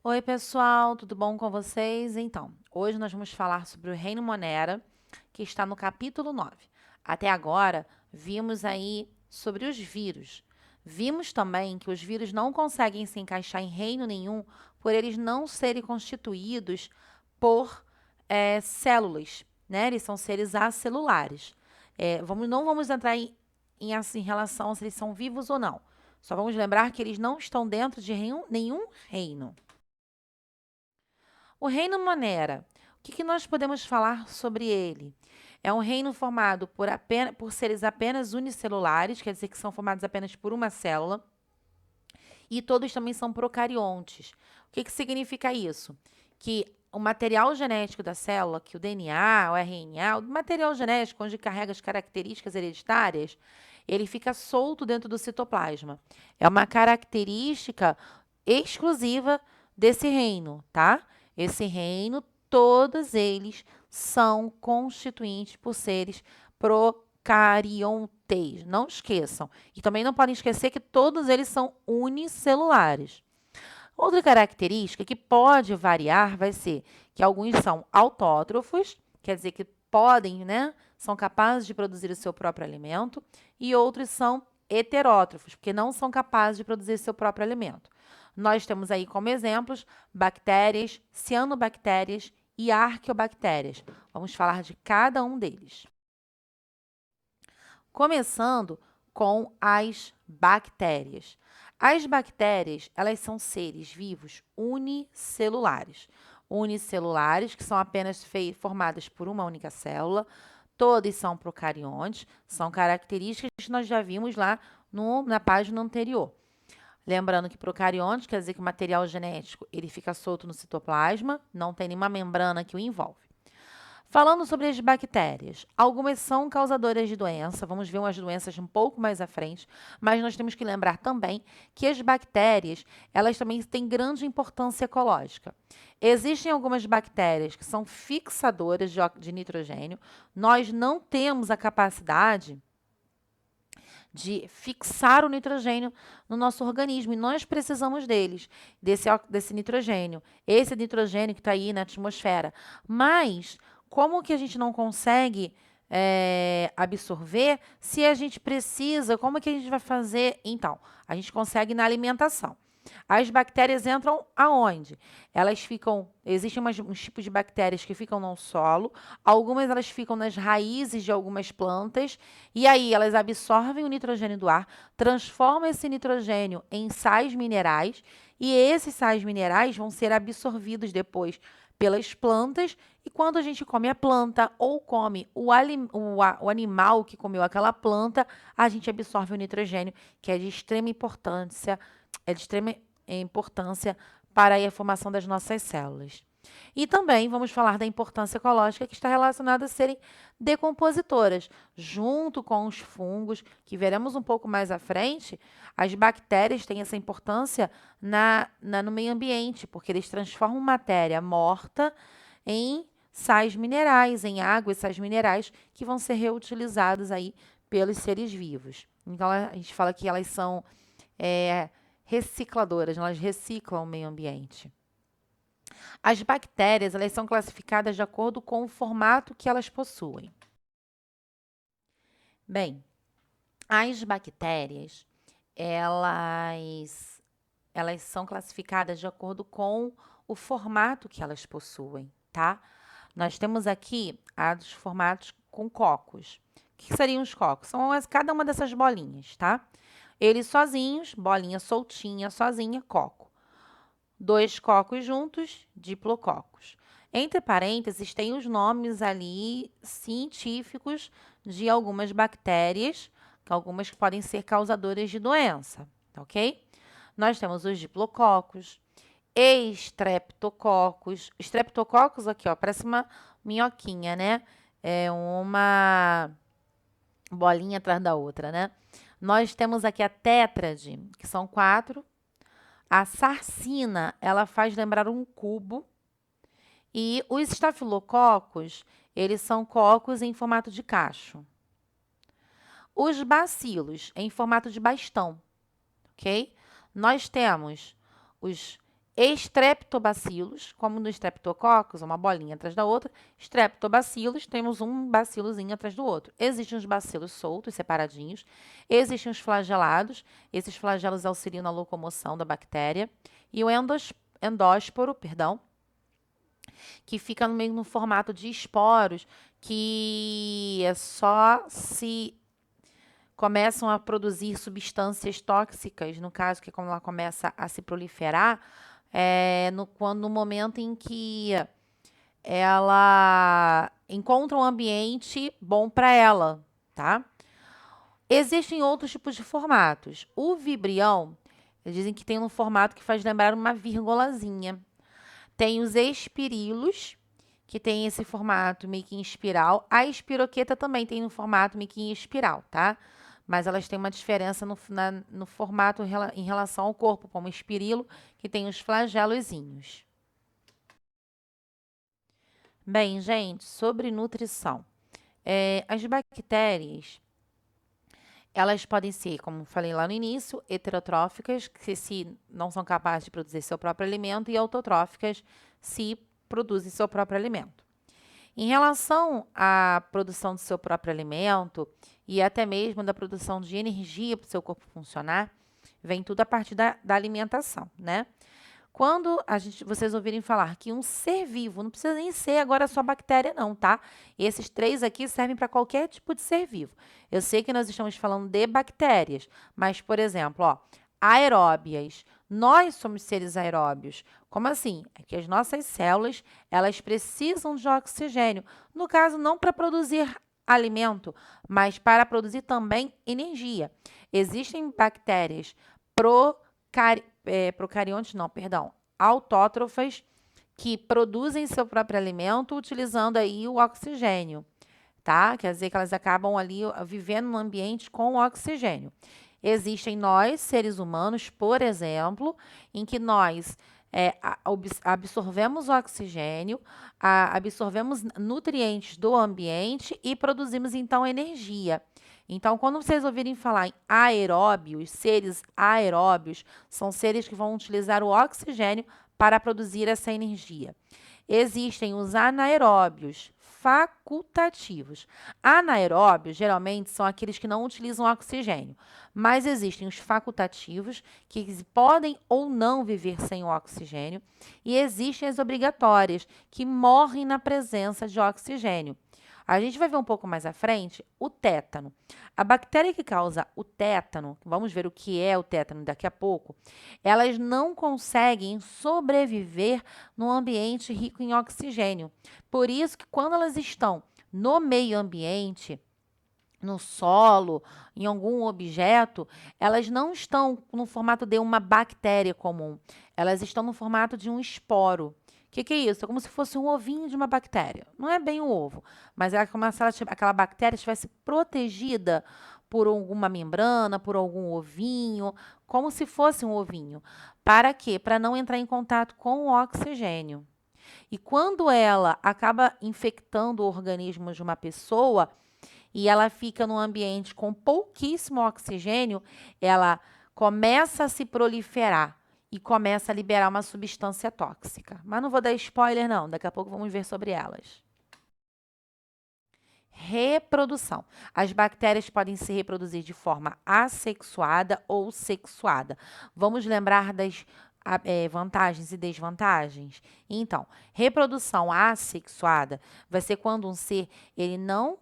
Oi, pessoal, tudo bom com vocês? Então, hoje nós vamos falar sobre o reino Monera, que está no capítulo 9. Até agora, vimos aí sobre os vírus. Vimos também que os vírus não conseguem se encaixar em reino nenhum por eles não serem constituídos por células, né? Eles são seres acelulares. Não vamos entrar em relação a se eles são vivos ou não. Só vamos lembrar que eles não estão dentro de nenhum reino. O reino Monera, o que nós podemos falar sobre ele? É um reino formado por seres apenas unicelulares, quer dizer que são formados apenas por uma célula, e todos também são procariontes. O que significa isso? Que o material genético da célula, que o DNA, o RNA, o material genético onde carrega as características hereditárias, ele fica solto dentro do citoplasma. É uma característica exclusiva desse reino, tá? Esse reino, todos eles são constituintes por seres procariontes. Não esqueçam. E também não podem esquecer que todos eles são unicelulares. Outra característica que pode variar vai ser que alguns são autótrofos, quer dizer que podem, né, são capazes de produzir o seu próprio alimento, e outros são heterótrofos, porque não são capazes de produzir seu próprio alimento. Nós temos aí como exemplos bactérias, cianobactérias e arqueobactérias. Vamos falar de cada um deles. Começando com as bactérias. As bactérias, elas são seres vivos unicelulares. Unicelulares, que são apenas formadas por uma única célula. Todas são procariontes, são características que nós já vimos lá na página anterior. Lembrando que procarionte quer dizer que o material genético ele fica solto no citoplasma, não tem nenhuma membrana que o envolve. Falando sobre as bactérias, algumas são causadoras de doença, vamos ver umas doenças um pouco mais à frente, mas nós temos que lembrar também que as bactérias, elas também têm grande importância ecológica. Existem algumas bactérias que são fixadoras de nitrogênio, nós não temos a capacidade de fixar o nitrogênio no nosso organismo e nós precisamos desse nitrogênio. Esse nitrogênio que está aí na atmosfera. Mas como que a gente não consegue absorver se a gente precisa? Como que a gente vai fazer? Então, a gente consegue na alimentação. As bactérias entram aonde? Elas ficam, existem uns tipos de bactérias que ficam no solo, algumas elas ficam nas raízes de algumas plantas, e aí elas absorvem o nitrogênio do ar, transformam esse nitrogênio em sais minerais, e esses sais minerais vão ser absorvidos depois pelas plantas, e quando a gente come a planta ou come o animal que comeu aquela planta, a gente absorve o nitrogênio, que é de extrema importância para a formação das nossas células. E também vamos falar da importância ecológica que está relacionada a serem decompositoras, junto com os fungos, que veremos um pouco mais à frente. As bactérias têm essa importância no meio ambiente, porque eles transformam matéria morta em sais minerais, em água e sais minerais que vão ser reutilizados aí pelos seres vivos. Então, a gente fala que elas são recicladoras, elas reciclam o meio ambiente. As bactérias, elas são classificadas de acordo com o formato que elas possuem. Bem, as bactérias, elas são classificadas de acordo com o formato que elas possuem, tá? Nós temos aqui os formatos com cocos. O que seriam os cocos? São cada uma dessas bolinhas, tá? Eles sozinhos, bolinha soltinha, sozinha, coco. 2 cocos juntos, diplococos. Entre parênteses, tem os nomes ali científicos de algumas bactérias, algumas que podem ser causadoras de doença, tá ok? Nós temos os diplococos, estreptococos. Estreptococos aqui, ó, parece uma minhoquinha, né? É uma bolinha atrás da outra, né? Nós temos aqui a tétrade, que são 4. A sarcina, ela faz lembrar um cubo. E os estafilococos, eles são cocos em formato de cacho. Os bacilos, em formato de bastão, ok? Nós temos os Streptobacilos, como no Streptococcus, uma bolinha atrás da outra. Streptobacilos, temos um bacilozinho atrás do outro. Existem os bacilos soltos, separadinhos. Existem os flagelados. Esses flagelos auxiliam na locomoção da bactéria. E o endósporo, perdão, que fica meio no formato de esporos, que é só se começam a produzir substâncias tóxicas, no caso que quando ela começa a se proliferar, no momento em que ela encontra um ambiente bom para ela, tá? Existem outros tipos de formatos. O vibrião, eles dizem que tem um formato que faz lembrar uma vírgulazinha. Tem os espirilos, que tem esse formato meio que em espiral. A espiroqueta também tem um formato meio que em espiral, tá? Mas elas têm uma diferença no formato em relação ao corpo, como o espirilo, que tem os flagelozinhos. Bem, gente, sobre nutrição. As bactérias, elas podem ser, como falei lá no início, heterotróficas, que se não são capazes de produzir seu próprio alimento, e autotróficas, se produzem seu próprio alimento. Em relação à produção do seu próprio alimento e até mesmo da produção de energia para o seu corpo funcionar, vem tudo a partir da alimentação, né? Quando vocês ouvirem falar que um ser vivo, não precisa nem ser agora só bactéria não, tá? Esses 3 aqui servem para qualquer tipo de ser vivo. Eu sei que nós estamos falando de bactérias, mas, por exemplo, ó, aeróbias. Nós somos seres aeróbios. Como assim? É que as nossas células, elas precisam de oxigênio. No caso, não para produzir alimento, mas para produzir também energia. Existem bactérias procariontes, não, perdão, autótrofas, que produzem seu próprio alimento utilizando aí o oxigênio, tá? Quer dizer que elas acabam ali vivendo num ambiente com oxigênio. Existem nós, seres humanos, por exemplo, em que nós absorvemos oxigênio, absorvemos nutrientes do ambiente e produzimos, então, energia. Então, quando vocês ouvirem falar em aeróbios, seres aeróbios, são seres que vão utilizar o oxigênio para produzir essa energia. Existem os anaeróbios facultativos. Anaeróbios, geralmente, são aqueles que não utilizam oxigênio, mas existem os facultativos, que podem ou não viver sem o oxigênio, e existem as obrigatórias, que morrem na presença de oxigênio. A gente vai ver um pouco mais à frente o tétano. A bactéria que causa o tétano, vamos ver o que é o tétano daqui a pouco, elas não conseguem sobreviver num ambiente rico em oxigênio. Por isso que quando elas estão no meio ambiente, no solo, em algum objeto, elas não estão no formato de uma bactéria comum. Elas estão no formato de um esporo. O que é isso? É como se fosse um ovinho de uma bactéria. Não é bem um ovo, mas é como se aquela bactéria estivesse protegida por alguma membrana, por algum ovinho, como se fosse um ovinho. Para quê? Para não entrar em contato com o oxigênio. E quando ela acaba infectando o organismo de uma pessoa e ela fica num ambiente com pouquíssimo oxigênio, ela começa a se proliferar e começa a liberar uma substância tóxica. Mas não vou dar spoiler, não. Daqui a pouco vamos ver sobre elas. Reprodução. As bactérias podem se reproduzir de forma assexuada ou sexuada. Vamos lembrar das vantagens e desvantagens? Então, reprodução assexuada vai ser quando um ser ele não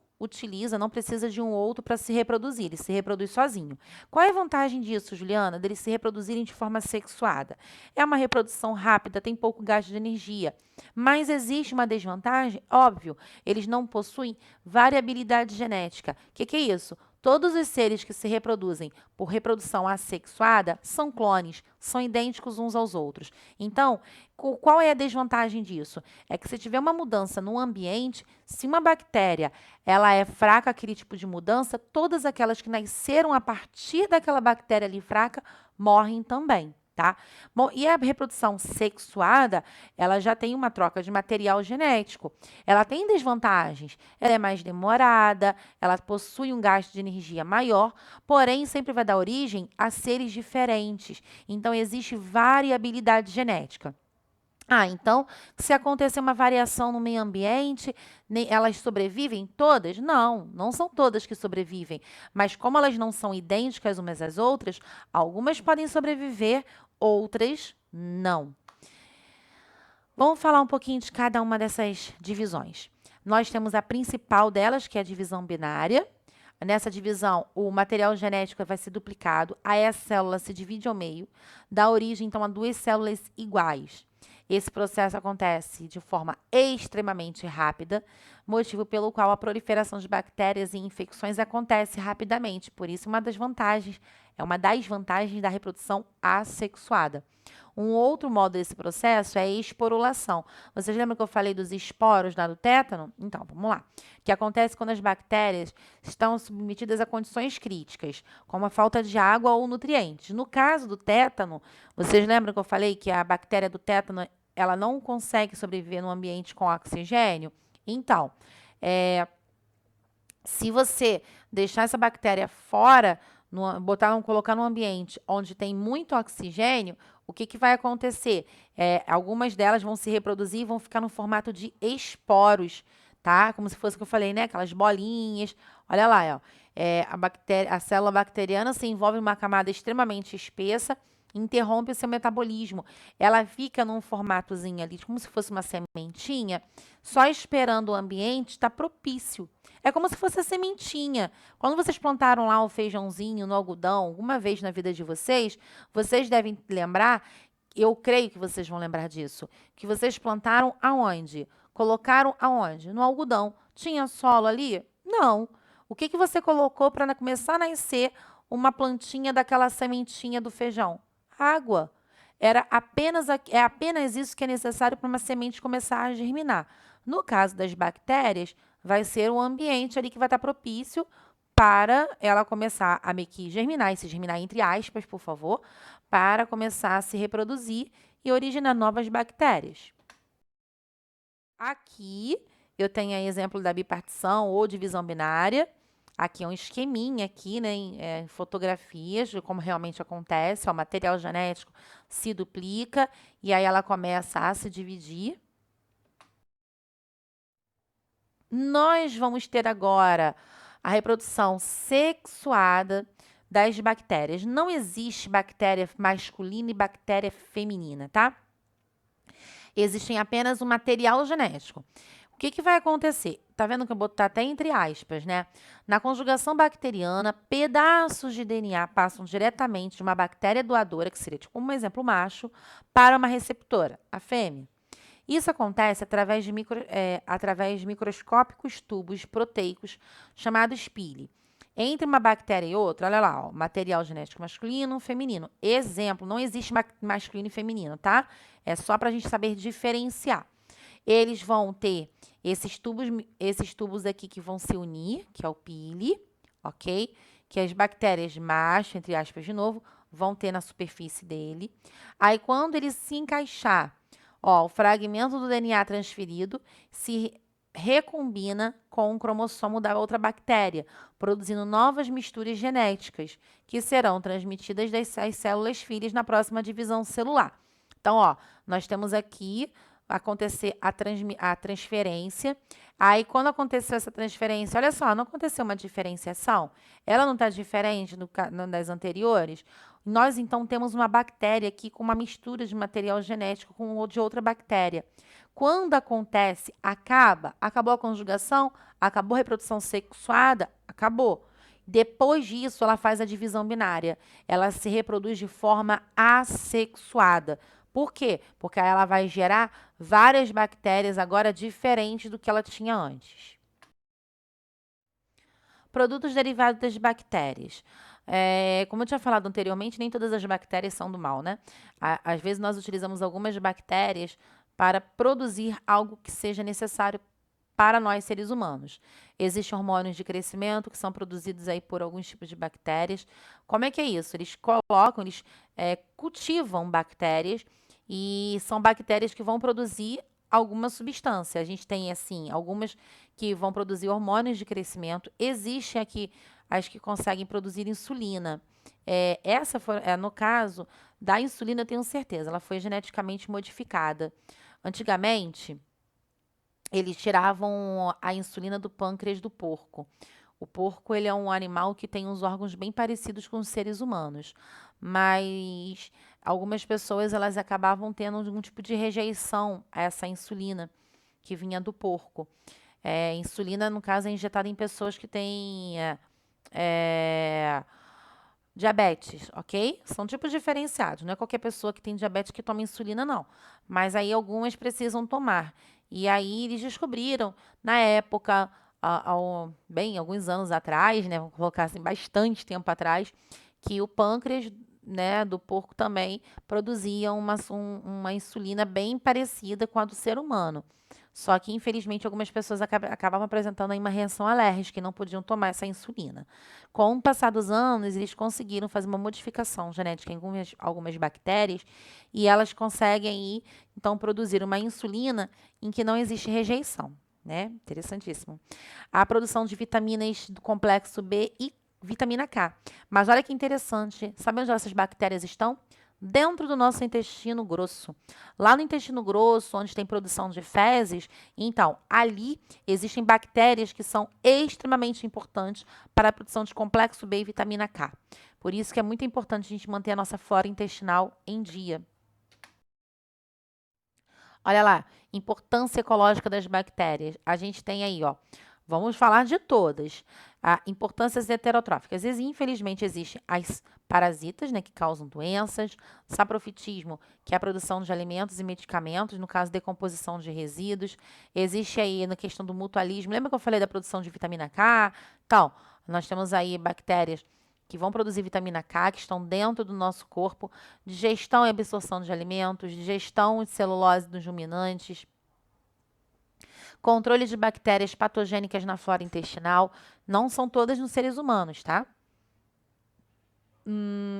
precisa de um outro para se reproduzir, ele se reproduz sozinho. Qual é a vantagem disso, Juliana, deles se reproduzirem de forma sexuada? É uma reprodução rápida, tem pouco gasto de energia. Mas existe uma desvantagem? Óbvio, eles não possuem variabilidade genética. O que é isso? Todos os seres que se reproduzem por reprodução assexuada são clones, são idênticos uns aos outros. Então, qual é a desvantagem disso? É que se tiver uma mudança no ambiente, se uma bactéria ela é fraca àquele tipo de mudança, todas aquelas que nasceram a partir daquela bactéria ali fraca morrem também. tá? Bom, e a reprodução sexuada, ela já tem uma troca de material genético. Ela tem desvantagens. Ela é mais demorada, ela possui um gasto de energia maior, porém sempre vai dar origem a seres diferentes. Então, existe variabilidade genética. Então, se acontecer uma variação no meio ambiente, elas sobrevivem todas? Não, não são todas que sobrevivem. Mas como elas não são idênticas umas às outras, algumas podem sobreviver, outras não. Vamos falar um pouquinho de cada uma dessas divisões. Nós temos a principal delas, que é a divisão binária. Nessa divisão, o material genético vai ser duplicado, aí a célula se divide ao meio, dá origem, então, a duas células iguais. Esse processo acontece de forma extremamente rápida, motivo pelo qual a proliferação de bactérias e infecções acontece rapidamente. Por isso, uma das vantagens da reprodução assexuada. Um outro modo desse processo é a esporulação. Vocês lembram que eu falei dos esporos lá do tétano? Então, vamos lá. O que acontece quando as bactérias estão submetidas a condições críticas, como a falta de água ou nutrientes. No caso do tétano, vocês lembram que eu falei que a bactéria do tétano ela não consegue sobreviver num ambiente com oxigênio? Então, se você deixar essa bactéria fora, colocar num ambiente onde tem muito oxigênio, o que vai acontecer? Algumas delas vão se reproduzir e vão ficar no formato de esporos, tá? Como se fosse o que eu falei, né? Aquelas bolinhas. Olha lá, ó. A célula bacteriana se envolve em uma camada extremamente espessa, interrompe o seu metabolismo. Ela fica num formatozinho ali, como se fosse uma sementinha, só esperando o ambiente estar propício. É como se fosse a sementinha. Quando vocês plantaram lá o feijãozinho no algodão, alguma vez na vida de vocês, vocês devem lembrar, eu creio que vocês vão lembrar disso, que vocês plantaram aonde? Colocaram aonde? No algodão. Tinha solo ali? Não. O que você colocou para começar a nascer uma plantinha daquela sementinha do feijão? Água. É apenas isso que é necessário para uma semente começar a germinar. No caso das bactérias, vai ser o ambiente ali que vai estar propício para ela começar a meio que germinar, e se germinar entre aspas, por favor, para começar a se reproduzir e originar novas bactérias. Aqui eu tenho aí exemplo da bipartição ou divisão binária. Aqui é um esqueminha aqui, né, em fotografias de como realmente acontece. O material genético se duplica e aí ela começa a se dividir. Nós vamos ter agora a reprodução sexuada das bactérias. Não existe bactéria masculina e bactéria feminina, tá? Existem apenas o material genético. O que vai acontecer? Tá vendo que eu botar até entre aspas, né? Na conjugação bacteriana, pedaços de DNA passam diretamente de uma bactéria doadora, que seria tipo um exemplo macho, para uma receptora, a fêmea. Isso acontece através de microscópicos tubos proteicos chamados pile. Entre uma bactéria e outra, olha lá, ó, material genético masculino, feminino. Exemplo, não existe masculino e feminino, tá? É só para a gente saber diferenciar. Eles vão ter esses tubos aqui que vão se unir, que é o pile, ok? Que as bactérias macho, entre aspas de novo, vão ter na superfície dele. Aí, quando ele se encaixar, ó, o fragmento do DNA transferido se recombina com o cromossomo da outra bactéria, produzindo novas misturas genéticas, que serão transmitidas das células filhas na próxima divisão celular. Então, ó, nós temos aqui acontecer a transferência. Aí, quando aconteceu essa transferência, olha só, não aconteceu uma diferenciação? Ela não está diferente das anteriores? Nós, então, temos uma bactéria aqui com uma mistura de material genético com de outra bactéria. Quando acontece, acabou a conjugação, acabou a reprodução sexuada, acabou. Depois disso, ela faz a divisão binária. Ela se reproduz de forma assexuada. Por quê? Porque aí ela vai gerar várias bactérias agora diferentes do que ela tinha antes. Produtos derivados das bactérias. Como eu tinha falado anteriormente, nem todas as bactérias são do mal, né? Às vezes nós utilizamos algumas bactérias para produzir algo que seja necessário para nós, seres humanos. Existem hormônios de crescimento que são produzidos aí por alguns tipos de bactérias. Como é que é isso? Eles cultivam bactérias e são bactérias que vão produzir alguma substância. A gente tem, assim, algumas que vão produzir hormônios de crescimento. Existe aqui as que conseguem produzir insulina. No caso da insulina, eu tenho certeza, ela foi geneticamente modificada. Antigamente, eles tiravam a insulina do pâncreas do porco. O porco, ele é um animal que tem uns órgãos bem parecidos com os seres humanos, mas algumas pessoas elas acabavam tendo algum tipo de rejeição a essa insulina que vinha do porco. Insulina, no caso, é injetada em pessoas que têm é, diabetes, ok? São tipos diferenciados, não é qualquer pessoa que tem diabetes que toma insulina, não. Mas aí algumas precisam tomar. E aí eles descobriram, na época, bem, alguns anos atrás, né? Vamos colocar assim, bastante tempo atrás, que o pâncreas, né, do porco também produzia uma insulina bem parecida com a do ser humano. Só que, infelizmente, algumas pessoas acabavam apresentando aí uma reação alérgica e não podiam tomar essa insulina. Com o passar dos anos, eles conseguiram fazer uma modificação genética em algumas bactérias e elas conseguem aí, então, produzir uma insulina em que não existe rejeição, né? Interessantíssimo. A produção de vitaminas do complexo B e vitamina K. Mas olha que interessante, sabe onde essas bactérias estão? Dentro do nosso intestino grosso. Lá no intestino grosso, onde tem produção de fezes, então, ali existem bactérias que são extremamente importantes para a produção de complexo B e vitamina K. Por isso que é muito importante a gente manter a nossa flora intestinal em dia. Olha lá, importância ecológica das bactérias. A gente tem aí, ó, vamos falar de todas. Importâncias heterotróficas. Infelizmente, existem as parasitas, né, que causam doenças, saprofitismo, que é a produção de alimentos e medicamentos, no caso, decomposição de resíduos. Existe aí na questão do mutualismo. Lembra que eu falei da produção de vitamina K? Então, nós temos aí bactérias que vão produzir vitamina K, que estão dentro do nosso corpo, digestão e absorção de alimentos, digestão de celulose dos ruminantes, controle de bactérias patogênicas na flora intestinal. Não são todas nos seres humanos, tá?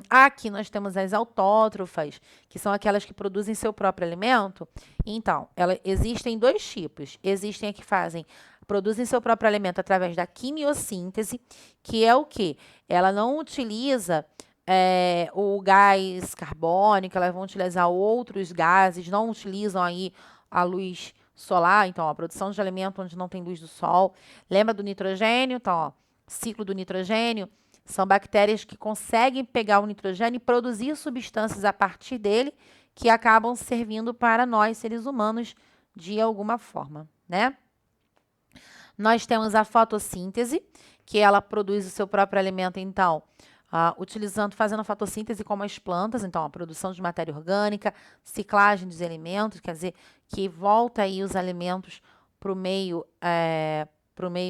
Aqui nós temos as autótrofas, que são aquelas que produzem seu próprio alimento. Então, existem dois tipos. Existem as que produzem seu próprio alimento através da quimiossíntese, que é o quê? Ela não utiliza o gás carbônico, elas vão utilizar outros gases, não utilizam aí a luz solar, então, a produção de alimento onde não tem luz do sol. Lembra do nitrogênio? Então, ó, ciclo do nitrogênio. São bactérias que conseguem pegar o nitrogênio e produzir substâncias a partir dele que acabam servindo para nós, seres humanos, de alguma forma, né? Nós temos a fotossíntese, que ela produz o seu próprio alimento, então, fazendo a fotossíntese como as plantas, então, a produção de matéria orgânica, ciclagem dos alimentos, quer dizer, que volta aí os alimentos para o meio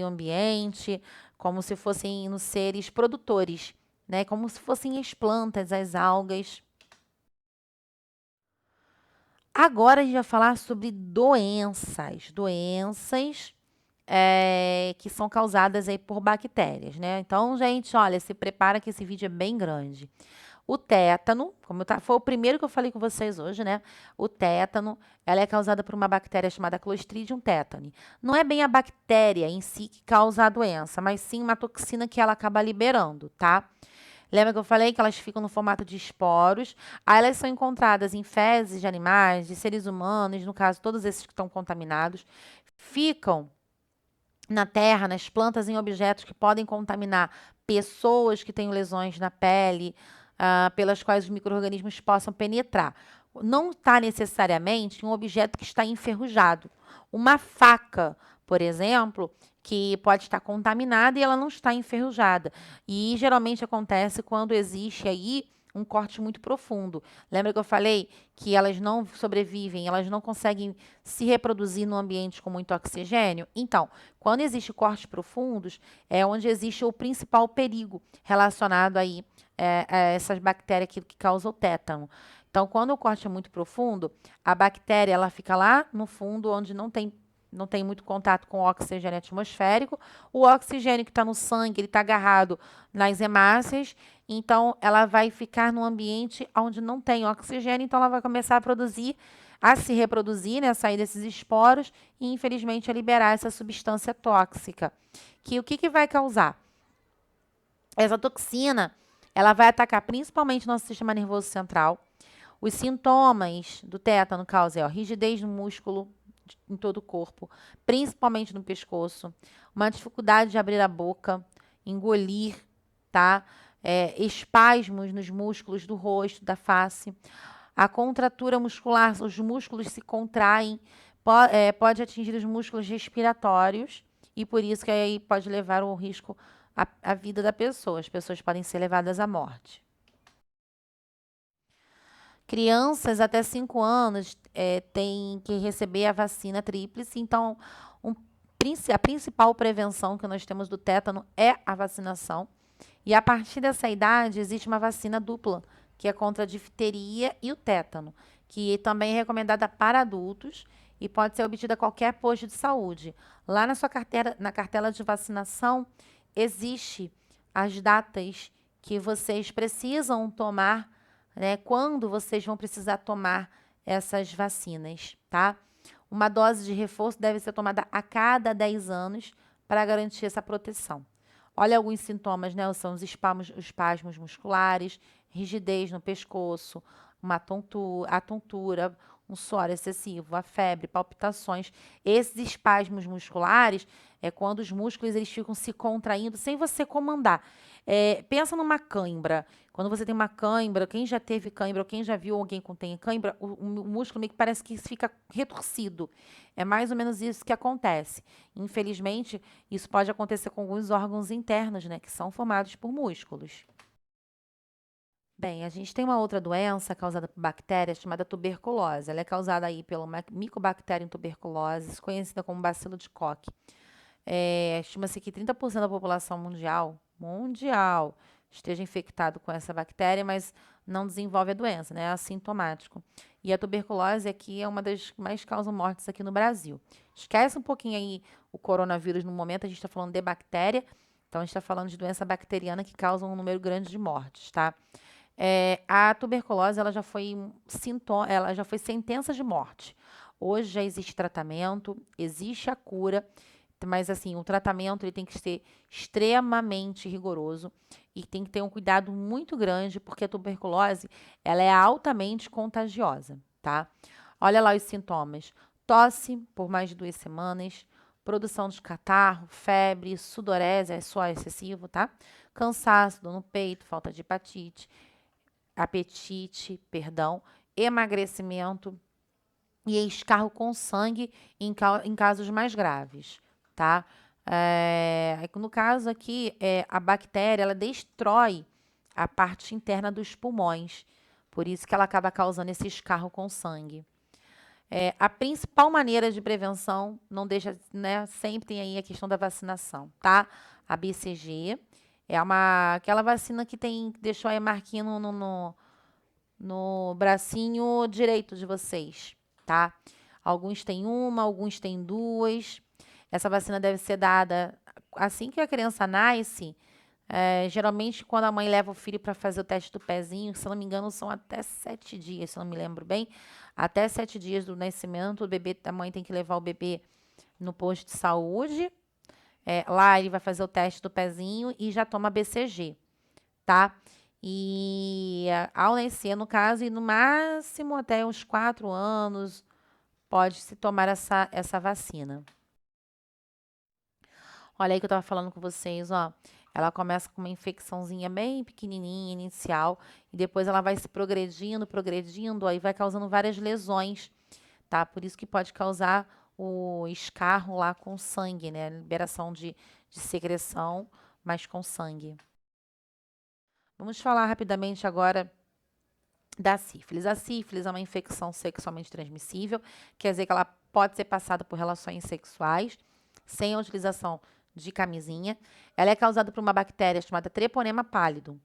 ambiente, como se fossem nos seres produtores, né? Como se fossem as plantas, as algas. Agora a gente vai falar sobre doenças. Doenças que são causadas aí por bactérias, né? Então, gente, olha, se prepara que esse vídeo é bem grande. O tétano, foi o primeiro que eu falei com vocês hoje, né? O tétano, ela é causada por uma bactéria chamada Clostridium tetani. Não é bem a bactéria em si que causa a doença, mas sim uma toxina que ela acaba liberando, tá? Lembra que eu falei que elas ficam no formato de esporos? Aí elas são encontradas em fezes de animais, de seres humanos, no caso, todos esses que estão contaminados, ficam na terra, nas plantas, em objetos que podem contaminar pessoas que têm lesões na pele, pelas quais os micro-organismos possam penetrar. Não está necessariamente um objeto que está enferrujado. Uma faca, por exemplo, que pode estar contaminada e ela não está enferrujada. E geralmente acontece quando existe aí um corte muito profundo. Lembra que eu falei que elas não sobrevivem, elas não conseguem se reproduzir no ambiente com muito oxigênio? Então, quando existe cortes profundos, é onde existe o principal perigo relacionado aí a essas bactérias que causam o tétano. Então, quando o corte é muito profundo, a bactéria ela fica lá no fundo, onde não tem muito contato com o oxigênio atmosférico. O oxigênio que está no sangue, ele está agarrado nas hemácias Então, ela vai ficar num ambiente onde não tem oxigênio, então ela vai começar a produzir, a se reproduzir, né, sair desses esporos e, infelizmente, a liberar essa substância tóxica. Que o que vai causar? Essa toxina, ela vai atacar principalmente nosso sistema nervoso central. Os sintomas do tétano causam rigidez no músculo em todo o corpo, principalmente no pescoço, uma dificuldade de abrir a boca, engolir, tá? Espasmos nos músculos do rosto, da face. A contratura muscular, os músculos se contraem, pode atingir os músculos respiratórios e por isso que aí pode levar o risco à vida da pessoa. As pessoas podem ser levadas à morte. Crianças até 5 anos têm que receber a vacina tríplice, então a principal prevenção que nós temos do tétano é a vacinação. E a partir dessa idade existe uma vacina dupla, que é contra a difteria e o tétano, que também é recomendada para adultos e pode ser obtida a qualquer posto de saúde. Lá na sua carteira, na cartela de vacinação, existe as datas que vocês precisam tomar, né? Quando vocês vão precisar tomar essas vacinas, tá? Uma dose de reforço deve ser tomada a cada 10 anos para garantir essa proteção. Olha alguns sintomas, né? São os espasmos musculares, rigidez no pescoço, a tontura, um suor excessivo, a febre, palpitações. Esses espasmos musculares é quando os músculos eles ficam se contraindo sem você comandar. Pensa numa cãibra. Quando você tem uma cãibra, quem já teve cãibra ou quem já viu alguém com tem cãibra, o músculo meio que parece que fica retorcido. É mais ou menos isso que acontece. Infelizmente, isso pode acontecer com alguns órgãos internos, né, que são formados por músculos. Bem, a gente tem uma outra doença causada por bactérias chamada tuberculose. Ela é causada aí pelo Mycobacterium tuberculosis, conhecida como bacilo de Koch. Estima-se que 30% da população mundial esteja infectado com essa bactéria, mas não desenvolve a doença, né? É assintomático. E a tuberculose aqui é uma das que mais causam mortes aqui no Brasil. Esquece um pouquinho aí o coronavírus no momento, a gente está falando de bactéria, então a gente está falando de doença bacteriana que causa um número grande de mortes, tá? A tuberculose, ela já foi sentença de morte. Hoje já existe tratamento, existe a cura, mas assim, o tratamento ele tem que ser extremamente rigoroso e tem que ter um cuidado muito grande, porque a tuberculose, ela é altamente contagiosa, tá? Olha lá os sintomas. Tosse por mais de 2 semanas, produção de catarro, febre, sudorese, suor excessivo, tá? Cansaço, dor no peito, falta de apetite, perdão, emagrecimento e escarro com sangue em casos mais graves, tá? No caso aqui, a bactéria, ela destrói a parte interna dos pulmões, por isso que ela acaba causando esse escarro com sangue. A principal maneira de prevenção, não deixa, né, sempre tem aí a questão da vacinação, tá? A BCG é aquela vacina que deixou aí a marquinha no bracinho direito de vocês, tá? Alguns têm uma, alguns têm 2. Essa vacina deve ser dada assim que a criança nasce. Geralmente, quando a mãe leva o filho para fazer o teste do pezinho, se não me engano, são até 7 dias, se não me lembro bem. Até 7 dias do nascimento, a mãe tem que levar o bebê no posto de saúde. Lá ele vai fazer o teste do pezinho e já toma BCG, tá? E ao nascer, no caso, e no máximo até uns 4 anos, pode-se tomar essa vacina. Olha aí que eu estava falando com vocês, ó. Ela começa com uma infecçãozinha bem pequenininha, inicial, e depois ela vai se progredindo, aí vai causando várias lesões, tá? Por isso que pode causar o escarro lá com sangue, né? Liberação de secreção, mas com sangue. Vamos falar rapidamente agora da sífilis. A sífilis é uma infecção sexualmente transmissível, quer dizer que ela pode ser passada por relações sexuais, sem a utilização de camisinha. Ela é causada por uma bactéria chamada Treponema pallidum.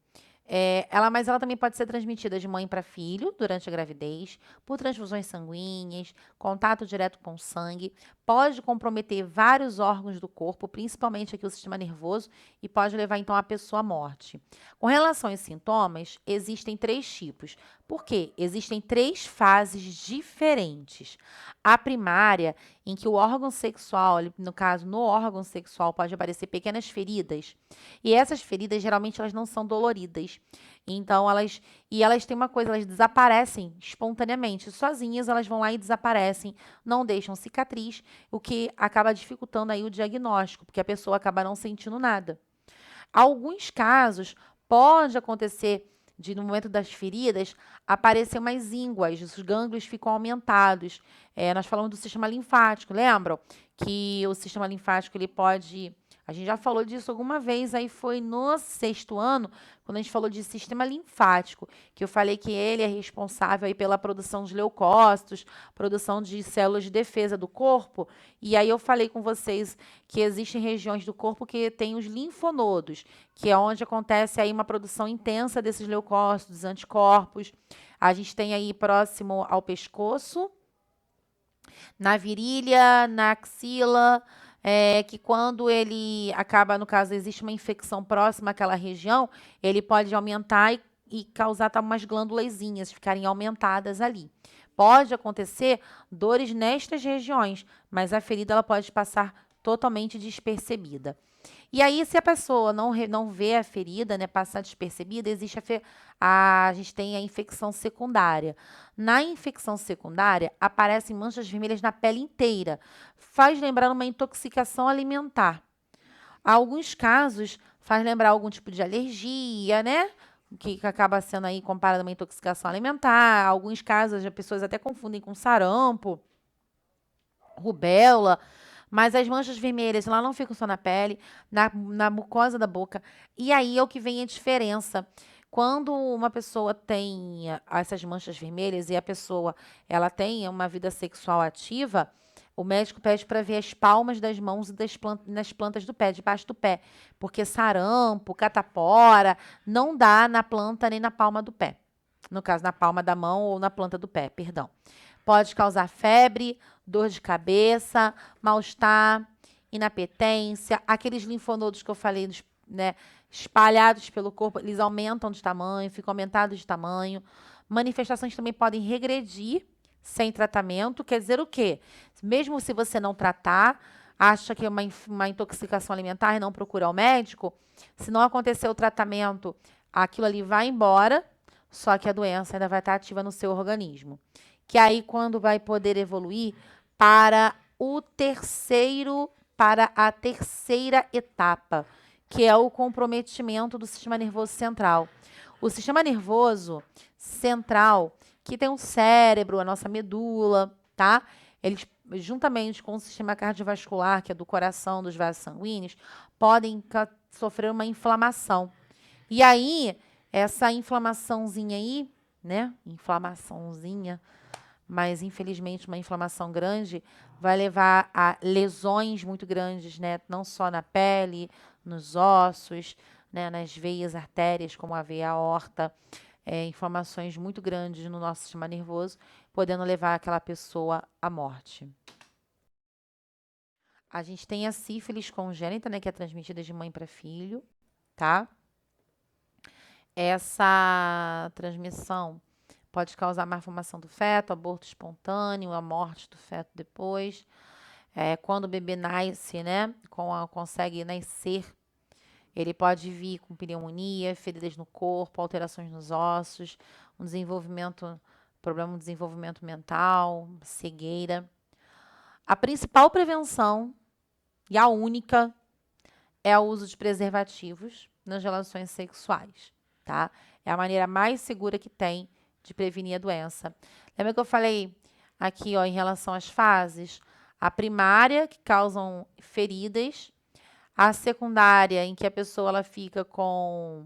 Mas ela também pode ser transmitida de mãe para filho durante a gravidez, por transfusões sanguíneas, contato direto com o sangue, pode comprometer vários órgãos do corpo, principalmente aqui o sistema nervoso, e pode levar então a pessoa à morte. Com relação aos sintomas, existem 3 tipos. Por quê? Existem 3 fases diferentes. A primária, em que o órgão sexual, no caso, no órgão sexual, pode aparecer pequenas feridas, e essas feridas geralmente elas não são doloridas. Então elas têm uma coisa, elas desaparecem espontaneamente, sozinhas elas vão lá e desaparecem, não deixam cicatriz, o que acaba dificultando aí o diagnóstico, porque a pessoa acaba não sentindo nada. Alguns casos pode acontecer de no momento das feridas aparecer umas ínguas, os gânglios ficam aumentados. Nós falamos do sistema linfático, lembram? Que o sistema linfático ele pode. A gente já falou disso alguma vez, aí foi no 6º ano, quando a gente falou de sistema linfático, que eu falei que ele é responsável aí pela produção de leucócitos, produção de células de defesa do corpo, e aí eu falei com vocês que existem regiões do corpo que tem os linfonodos, que é onde acontece aí uma produção intensa desses leucócitos, anticorpos. A gente tem aí próximo ao pescoço, na virilha, na axila, que quando ele acaba, no caso, existe uma infecção próxima àquela região, ele pode aumentar e causar umas glândulazinhas ficarem aumentadas ali. Pode acontecer dores nestas regiões, mas a ferida ela pode passar totalmente despercebida. E aí, se a pessoa não vê a ferida, né, passar despercebida, a gente tem a infecção secundária. Na infecção secundária, aparecem manchas vermelhas na pele inteira. Faz lembrar uma intoxicação alimentar. Alguns casos, faz lembrar algum tipo de alergia, né? Que acaba sendo aí comparada a uma intoxicação alimentar. Alguns casos, as pessoas até confundem com sarampo, rubéola. Mas as manchas vermelhas, lá não ficam só na pele, na mucosa da boca. E aí é o que vem a diferença. Quando uma pessoa tem essas manchas vermelhas e a pessoa ela tem uma vida sexual ativa, o médico pede para ver as palmas das mãos e nas plantas do pé, debaixo do pé. Porque sarampo, catapora, não dá na planta nem na palma do pé. No caso, na palma da mão ou na planta do pé, perdão. Pode causar febre, dor de cabeça, mal-estar, inapetência, aqueles linfonodos que eu falei, né, espalhados pelo corpo, eles aumentam de tamanho, ficam aumentados de tamanho. Manifestações também podem regredir sem tratamento. Quer dizer o quê? Mesmo se você não tratar, acha que é uma intoxicação alimentar e não procura o médico, se não acontecer o tratamento, aquilo ali vai embora, só que a doença ainda vai estar ativa no seu organismo. Que aí, quando vai poder evoluir para a terceira etapa, que é o comprometimento do sistema nervoso central. O sistema nervoso central, que tem o cérebro, a nossa medula, tá? Eles, juntamente com o sistema cardiovascular, que é do coração, dos vasos sanguíneos, podem sofrer uma inflamação. E aí, essa inflamaçãozinha aí, né? Inflamaçãozinha, mas infelizmente uma inflamação grande vai levar a lesões muito grandes, né? Não só na pele, nos ossos, né? Nas veias, artérias, como a veia aorta, inflamações muito grandes no nosso sistema nervoso, podendo levar aquela pessoa à morte. A gente tem a sífilis congênita, né? Que é transmitida de mãe para filho, tá? Essa transmissão pode causar malformação do feto, aborto espontâneo, a morte do feto depois. Quando o bebê nasce, né, consegue nascer, ele pode vir com pneumonia, feridas no corpo, alterações nos ossos, problema de desenvolvimento mental, cegueira. A principal prevenção, e a única, é o uso de preservativos nas relações sexuais, tá? É a maneira mais segura que tem de prevenir a doença. Lembra que eu falei aqui, ó, em relação às fases? A primária, que causam feridas. A secundária, em que a pessoa ela fica com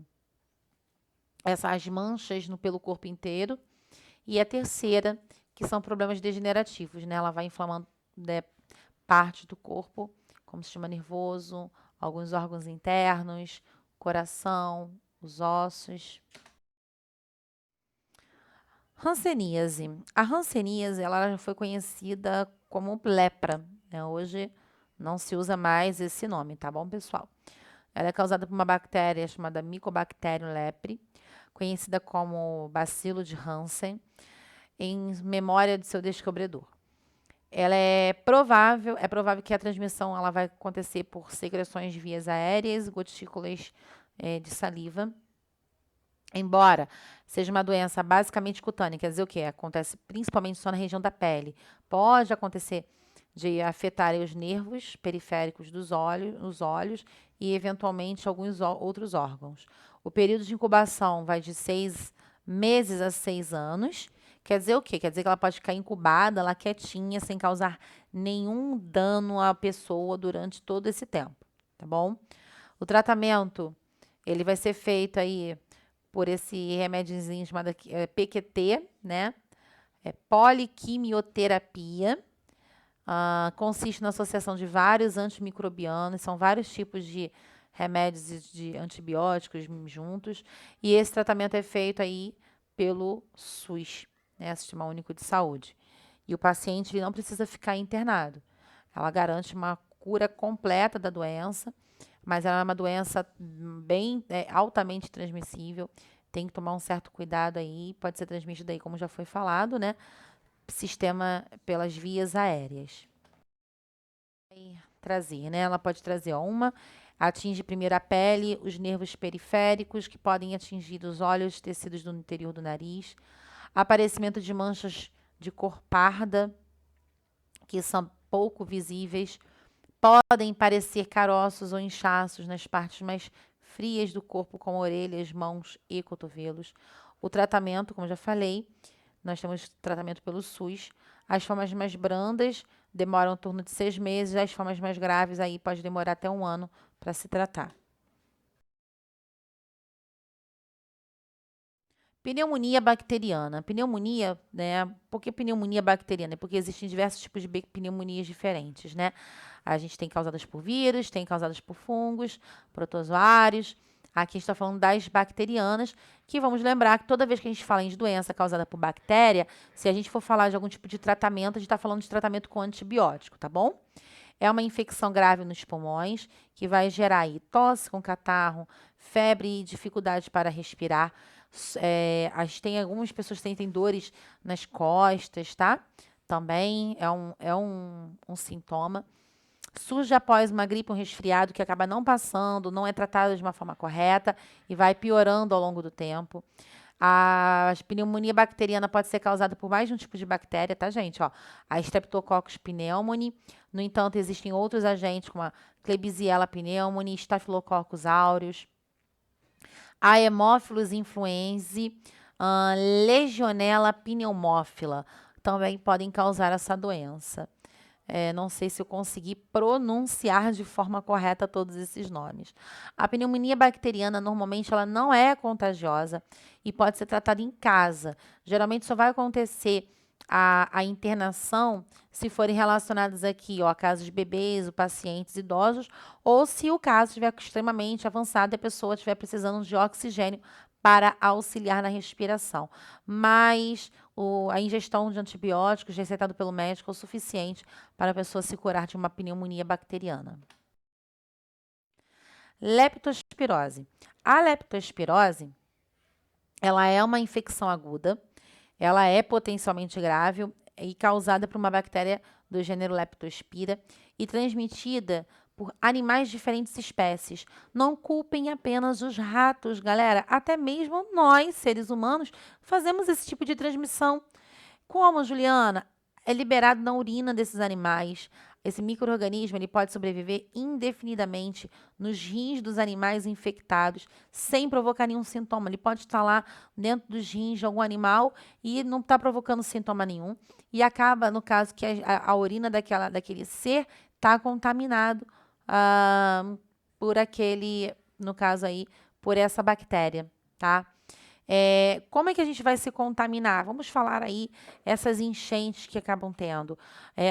essas manchas pelo corpo inteiro. E a terceira, que são problemas degenerativos, né? Ela vai inflamando, né, parte do corpo, como o sistema nervoso, alguns órgãos internos, coração, os ossos. Hanseníase. A hanseníase, ela já foi conhecida como lepra, né? Hoje não se usa mais esse nome, tá bom, pessoal? Ela é causada por uma bactéria chamada Mycobacterium lepre, conhecida como bacilo de Hansen, em memória de seu descobridor. Ela é provável que a transmissão ela vai acontecer por secreções de vias aéreas, gotículas de saliva. Embora seja uma doença basicamente cutânea, quer dizer o quê? Acontece principalmente só na região da pele. Pode acontecer de afetar os nervos periféricos dos olhos, os olhos e, eventualmente, alguns outros órgãos. O período de incubação vai de 6 meses a 6 anos. Quer dizer o quê? Quer dizer que ela pode ficar incubada, lá quietinha, sem causar nenhum dano à pessoa durante todo esse tempo, tá bom? O tratamento, ele vai ser feito aí por esse remédiozinho chamado PQT, né? Poliquimioterapia. Consiste na associação de vários antimicrobianos, são vários tipos de remédios e de antibióticos juntos, e esse tratamento é feito aí pelo SUS, né, Sistema Único de Saúde. E o paciente ele não precisa ficar internado. Ela garante uma cura completa da doença, mas ela é uma doença bem altamente transmissível. Tem que tomar um certo cuidado aí, pode ser transmitida aí, como já foi falado, né? Sistema pelas vias aéreas. Trazer, né? Ela pode trazer, atinge primeiro a pele, os nervos periféricos, que podem atingir os olhos, tecidos do interior do nariz, aparecimento de manchas de cor parda, que são pouco visíveis, podem parecer caroços ou inchaços nas partes mais frias do corpo, como orelhas, mãos e cotovelos. O tratamento, como já falei, nós temos tratamento pelo SUS. As formas mais brandas demoram em torno de 6 meses, as formas mais graves aí pode demorar até 1 ano para se tratar. Pneumonia bacteriana. Pneumonia, né? Por que pneumonia bacteriana? Porque existem diversos tipos de pneumonias diferentes, né? A gente tem causadas por vírus, tem causadas por fungos, protozoários. Aqui a gente está falando das bacterianas, que vamos lembrar que toda vez que a gente fala em doença causada por bactéria, se a gente for falar de algum tipo de tratamento, a gente está falando de tratamento com antibiótico, tá bom? É uma infecção grave nos pulmões, que vai gerar aí tosse com catarro, febre e dificuldade para respirar. A gente tem algumas pessoas que sentem dores nas costas, tá? Também é um sintoma. Surge após uma gripe ou um resfriado que acaba não passando, não é tratado de uma forma correta e vai piorando ao longo do tempo. A pneumonia bacteriana pode ser causada por mais de um tipo de bactéria, tá, gente? Ó, a Streptococcus pneumoniae. No entanto, existem outros agentes, como a Klebsiella pneumoniae, Staphylococcus aureus, a Haemophilus influenzae, Legionella pneumófila. Também podem causar essa doença. Não sei se eu consegui pronunciar de forma correta todos esses nomes. A pneumonia bacteriana, normalmente, ela não é contagiosa e pode ser tratada em casa. Geralmente, só vai acontecer a internação se forem relacionados aqui, ó, a casos de bebês, pacientes idosos, ou se o caso estiver extremamente avançado e a pessoa estiver precisando de oxigênio para auxiliar na respiração. Mas a ingestão de antibióticos receitado pelo médico é o suficiente para a pessoa se curar de uma pneumonia bacteriana. Leptospirose. A leptospirose, ela é uma infecção aguda, ela é potencialmente grave e causada por uma bactéria do gênero Leptospira e transmitida por animais de diferentes espécies. Não culpem apenas os ratos, galera. Até mesmo nós, seres humanos, fazemos esse tipo de transmissão. Como, Juliana? É liberado na urina desses animais. Esse micro-organismo ele pode sobreviver indefinidamente nos rins dos animais infectados, sem provocar nenhum sintoma. Ele pode estar lá dentro dos rins de algum animal e não está provocando sintoma nenhum. E acaba, no caso, que a urina daquele ser está contaminado por aquele, no caso aí, por essa bactéria, tá? Como é que a gente vai se contaminar? Vamos falar aí essas enchentes que acabam tendo.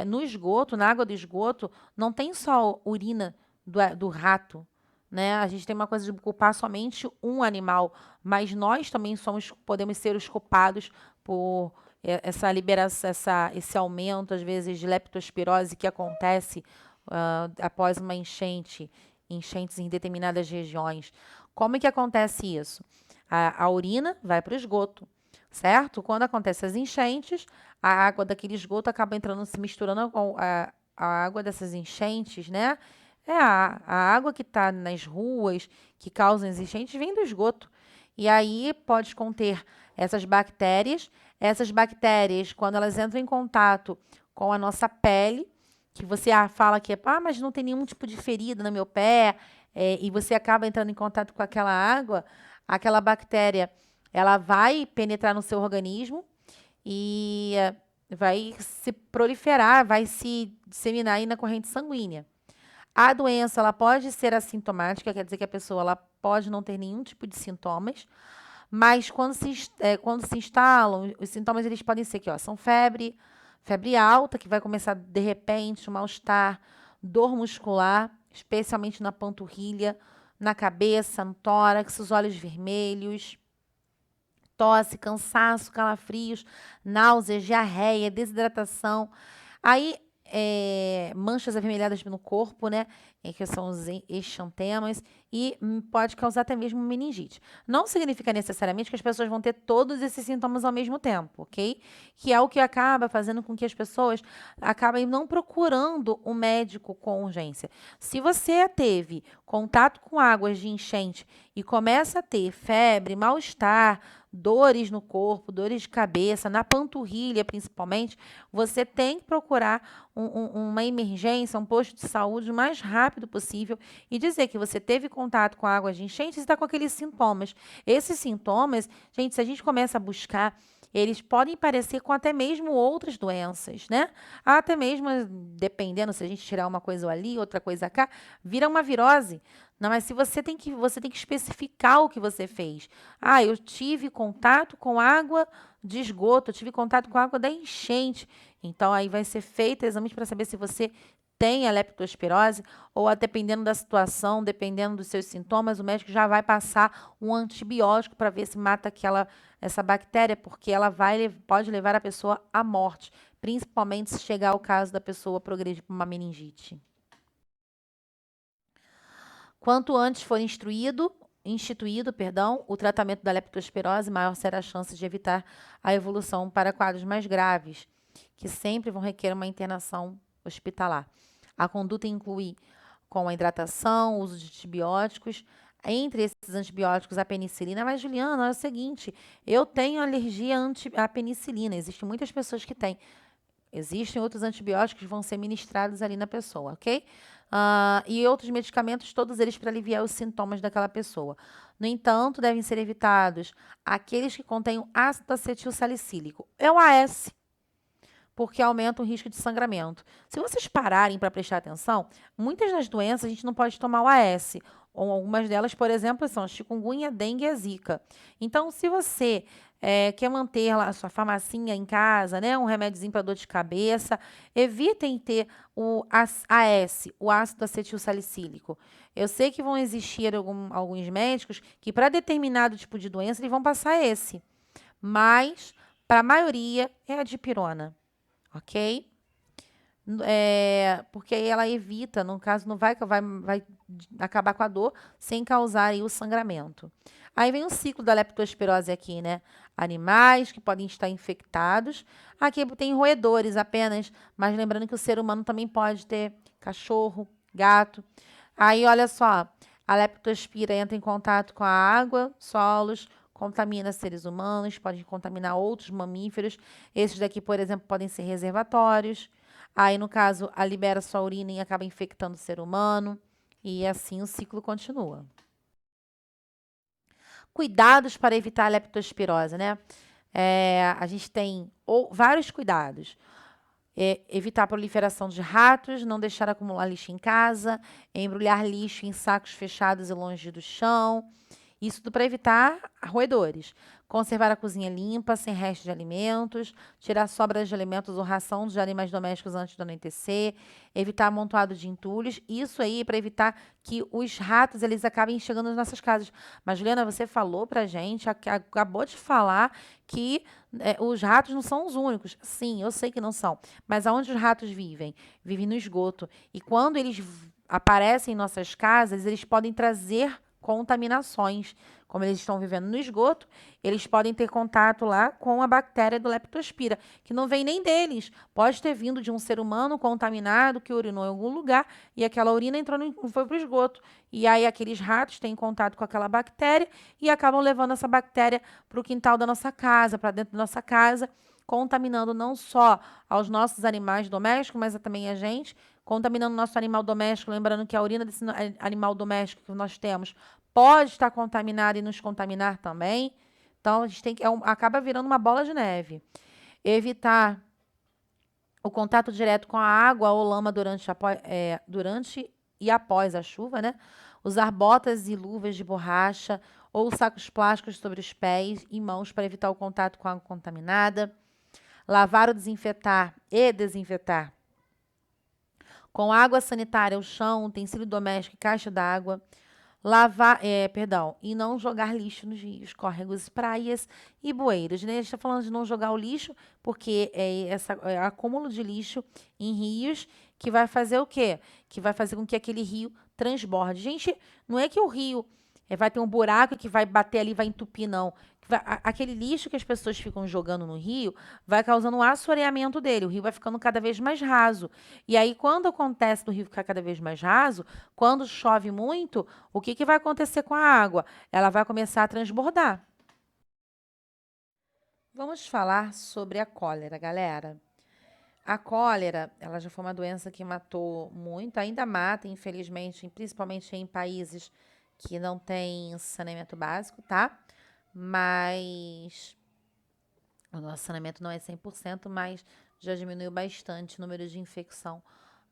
No esgoto, na água do esgoto, não tem só urina do rato, né? A gente tem uma coisa de culpar somente um animal, mas nós também podemos ser os culpados por essa liberação, esse aumento, às vezes, de leptospirose que acontece após uma enchentes em determinadas regiões. Como é que acontece isso? A urina vai para o esgoto, certo? Quando acontecem as enchentes, a água daquele esgoto acaba entrando, se misturando com a água dessas enchentes, né? A água que está nas ruas, que causam as enchentes, vem do esgoto. E aí pode conter essas bactérias. Essas bactérias, quando elas entram em contato com a nossa pele, que você fala que mas não tem nenhum tipo de ferida no meu pé, e você acaba entrando em contato com aquela água, aquela bactéria, ela vai penetrar no seu organismo e vai se proliferar, vai se disseminar aí na corrente sanguínea. A doença, ela pode ser assintomática, quer dizer que a pessoa ela pode não ter nenhum tipo de sintomas, mas quando se instalam, os sintomas eles podem ser são febre alta, que vai começar de repente, um mal-estar, dor muscular, especialmente na panturrilha, na cabeça, no tórax, os olhos vermelhos, tosse, cansaço, calafrios, náuseas, diarreia, desidratação. Aí, manchas avermelhadas no corpo, né? Que são os exantemas, e pode causar até mesmo meningite. Não significa necessariamente que as pessoas vão ter todos esses sintomas ao mesmo tempo, ok? Que é o que acaba fazendo com que as pessoas acabem não procurando um médico com urgência. Se você teve contato com águas de enchente e começa a ter febre, mal-estar, dores no corpo, dores de cabeça, na panturrilha principalmente, você tem que procurar uma emergência, um posto de saúde o mais rápido possível e dizer que você teve contato com a água de enchente e está com aqueles sintomas. Esses sintomas, gente, se a gente começa a buscar, eles podem parecer com até mesmo outras doenças, né? Até mesmo, dependendo, se a gente tirar uma coisa ali, outra coisa cá, vira uma virose. Não, mas se você tem que especificar o que você fez. Eu tive contato com água de esgoto, eu tive contato com água da enchente. Então, aí vai ser feito exames para saber se você tem a leptospirose ou, dependendo da situação, dependendo dos seus sintomas, o médico já vai passar um antibiótico para ver se mata essa bactéria, porque ela pode levar a pessoa à morte, principalmente se chegar ao caso da pessoa progredir para uma meningite. Quanto antes for instituído, o tratamento da leptospirose, maior será a chance de evitar a evolução para quadros mais graves, que sempre vão requerer uma internação hospitalar. A conduta inclui com a hidratação, uso de antibióticos. Entre esses antibióticos, a penicilina. Mas, Juliana, é o seguinte, eu tenho alergia à penicilina. Existem muitas pessoas que têm. Existem outros antibióticos que vão ser ministrados ali na pessoa, ok? E outros medicamentos, todos eles para aliviar os sintomas daquela pessoa. No entanto, devem ser evitados aqueles que contêm ácido acetil salicílico. É o AS, porque aumenta o risco de sangramento. Se vocês pararem para prestar atenção, muitas das doenças a gente não pode tomar o AS. Ou algumas delas, por exemplo, são a chikungunya, dengue e a zika. Então, se você quer manter lá a sua farmacinha em casa, né, um remédiozinho para dor de cabeça, evitem ter o AS, o ácido acetil salicílico. Eu sei que vão existir alguns médicos que, para determinado tipo de doença, eles vão passar esse. Mas, para a maioria, é a dipirona. Ok? Porque aí ela evita, no caso, não vai acabar com a dor sem causar aí o sangramento. Aí vem o ciclo da leptospirose aqui, né? Animais que podem estar infectados. Aqui tem roedores apenas, mas lembrando que o ser humano também pode ter cachorro, gato. Aí, olha só, a leptospira entra em contato com a água, solos, contamina seres humanos, pode contaminar outros mamíferos. Esses daqui, por exemplo, podem ser reservatórios. Aí, no caso, libera sua urina e acaba infectando o ser humano. E assim o ciclo continua. Cuidados para evitar a leptospirose, né? A gente tem vários cuidados. Evitar a proliferação de ratos, não deixar acumular lixo em casa, embrulhar lixo em sacos fechados e longe do chão. Isso tudo para evitar roedores. Conservar a cozinha limpa, sem restos de alimentos, tirar sobras de alimentos ou ração dos animais domésticos antes do anoitecer, evitar amontoado de entulhos. Isso aí para evitar que os ratos eles acabem chegando nas nossas casas. Mas, Juliana, você falou pra gente, acabou de falar que os ratos não são os únicos. Sim, eu sei que não são. Mas aonde os ratos vivem? Vivem no esgoto. E quando eles aparecem em nossas casas, eles podem trazer contaminações. Como eles estão vivendo no esgoto, eles podem ter contato lá com a bactéria do Leptospira, que não vem nem deles. Pode ter vindo de um ser humano contaminado que urinou em algum lugar e aquela urina entrou foi para o esgoto. E aí aqueles ratos têm contato com aquela bactéria e acabam levando essa bactéria para o quintal da nossa casa, para dentro da nossa casa, contaminando não só aos nossos animais domésticos, mas também a gente, contaminando nosso animal doméstico. Lembrando que a urina desse animal doméstico que nós temos pode estar contaminada e nos contaminar também. Então, a gente tem que, acaba virando uma bola de neve. Evitar o contato direto com a água ou lama durante e após a chuva, né? Usar botas e luvas de borracha ou sacos plásticos sobre os pés e mãos para evitar o contato com a água contaminada. Lavar ou desinfetar com água sanitária o chão, utensílio doméstico e caixa d'água. E não jogar lixo nos rios, córregos, praias e bueiros, né? A gente está falando de não jogar o lixo, porque é acúmulo de lixo em rios que vai fazer o quê? Que vai fazer com que aquele rio transborde. Gente, não é que o rio vai ter um buraco que vai bater ali, vai entupir, não. Aquele lixo que as pessoas ficam jogando no rio vai causando um assoreamento dele. O rio vai ficando cada vez mais raso. E aí, quando acontece do rio ficar cada vez mais raso, quando chove muito, o que vai acontecer com a água? Ela vai começar a transbordar. Vamos falar sobre a cólera, galera. A cólera, ela já foi uma doença que matou muito, ainda mata, infelizmente, principalmente em países que não têm saneamento básico, tá? Mas o nosso saneamento não é 100%, mas já diminuiu bastante o número de infecção.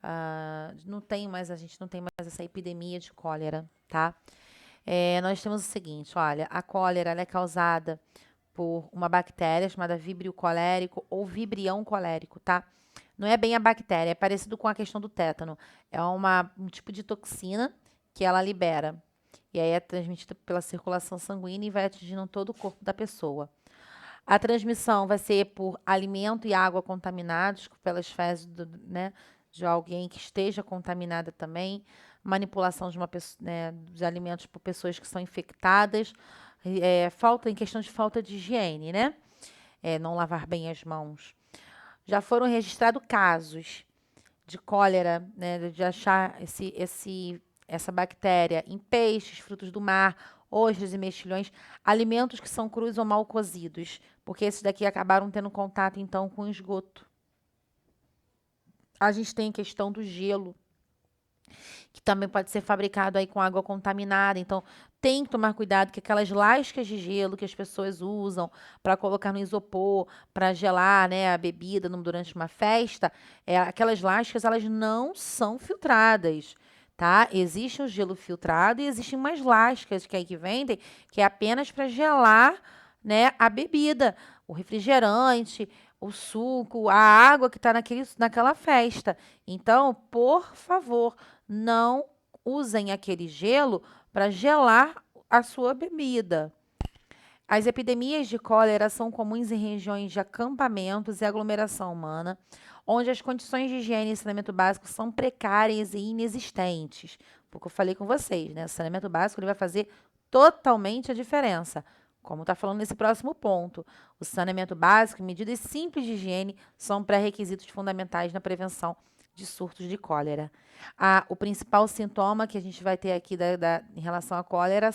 A gente não tem mais essa epidemia de cólera, tá? Nós temos o seguinte, olha, a cólera ela é causada por uma bactéria chamada Vibrio colérico ou Vibrião colérico, tá? Não é bem a bactéria, é parecido com a questão do tétano. É um tipo de toxina que ela libera. E aí é transmitida pela circulação sanguínea e vai atingindo todo o corpo da pessoa. A transmissão vai ser por alimento e água contaminados pelas fezes né, de alguém que esteja contaminada também, manipulação de de alimentos por pessoas que são infectadas, em questão de falta de higiene, né? Não lavar bem as mãos. Já foram registrados casos de cólera, né, de achar essa bactéria em peixes, frutos do mar, ostras e mexilhões, alimentos que são crus ou mal cozidos, porque esses daqui acabaram tendo contato, então, com o esgoto. A gente tem a questão do gelo, que também pode ser fabricado aí com água contaminada. Então, tem que tomar cuidado que aquelas lascas de gelo que as pessoas usam para colocar no isopor, para gelar, né, a bebida durante uma festa, aquelas lascas, elas não são filtradas, tá? Existe o gelo filtrado e existem umas lascas que aí que vendem, que é apenas para gelar, né, a bebida, o refrigerante, o suco, a água que está naquela festa. Então, por favor, não usem aquele gelo para gelar a sua bebida. As epidemias de cólera são comuns em regiões de acampamentos e aglomeração humana, onde as condições de higiene e saneamento básico são precárias e inexistentes. Porque eu falei com vocês, né? O saneamento básico ele vai fazer totalmente a diferença. Como está falando nesse próximo ponto, o saneamento básico e medidas simples de higiene são pré-requisitos fundamentais na prevenção de surtos de cólera. O principal sintoma que a gente vai ter aqui em relação à cólera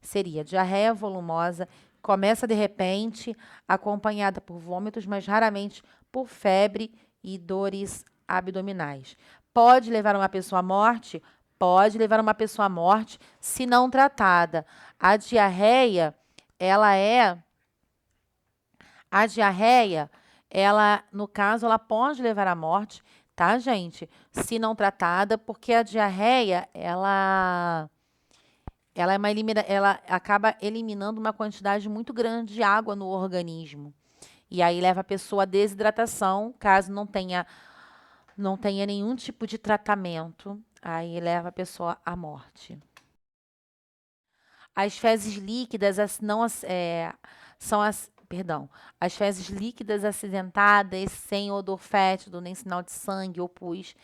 seria diarreia volumosa, começa de repente, acompanhada por vômitos, mas raramente por febre e dores abdominais. Pode levar uma pessoa à morte? Pode levar uma pessoa à morte se não tratada. A diarreia, no caso, ela pode levar à morte, tá, gente? Se não tratada, porque a diarreia, ela acaba eliminando uma quantidade muito grande de água no organismo. E aí leva a pessoa à desidratação, caso não tenha nenhum tipo de tratamento. Aí leva a pessoa à morte. As fezes líquidas não são perdão, as fezes líquidas acidentadas, sem odor fétido, nem sinal de sangue ou pus.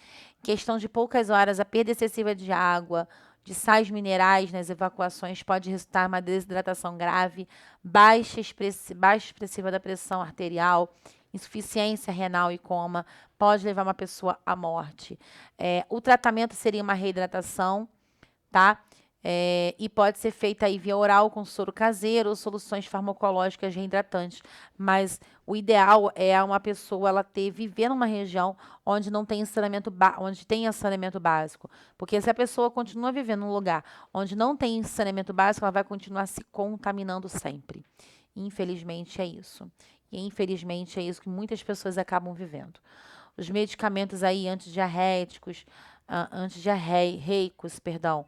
Questão de poucas horas, a perda excessiva de água, de sais minerais nas evacuações pode resultar em uma desidratação grave, baixa expressiva da pressão arterial, insuficiência renal e coma, pode levar uma pessoa à morte. O tratamento seria uma reidratação, tá? E pode ser feita aí via oral com soro caseiro ou soluções farmacológicas reidratantes. Mas o ideal é uma pessoa viver numa região onde não tem onde tem saneamento básico. Porque se a pessoa continua vivendo num lugar onde não tem saneamento básico, ela vai continuar se contaminando sempre. Infelizmente é isso. E infelizmente é isso que muitas pessoas acabam vivendo. Os medicamentos aí antidiarreicos, perdão,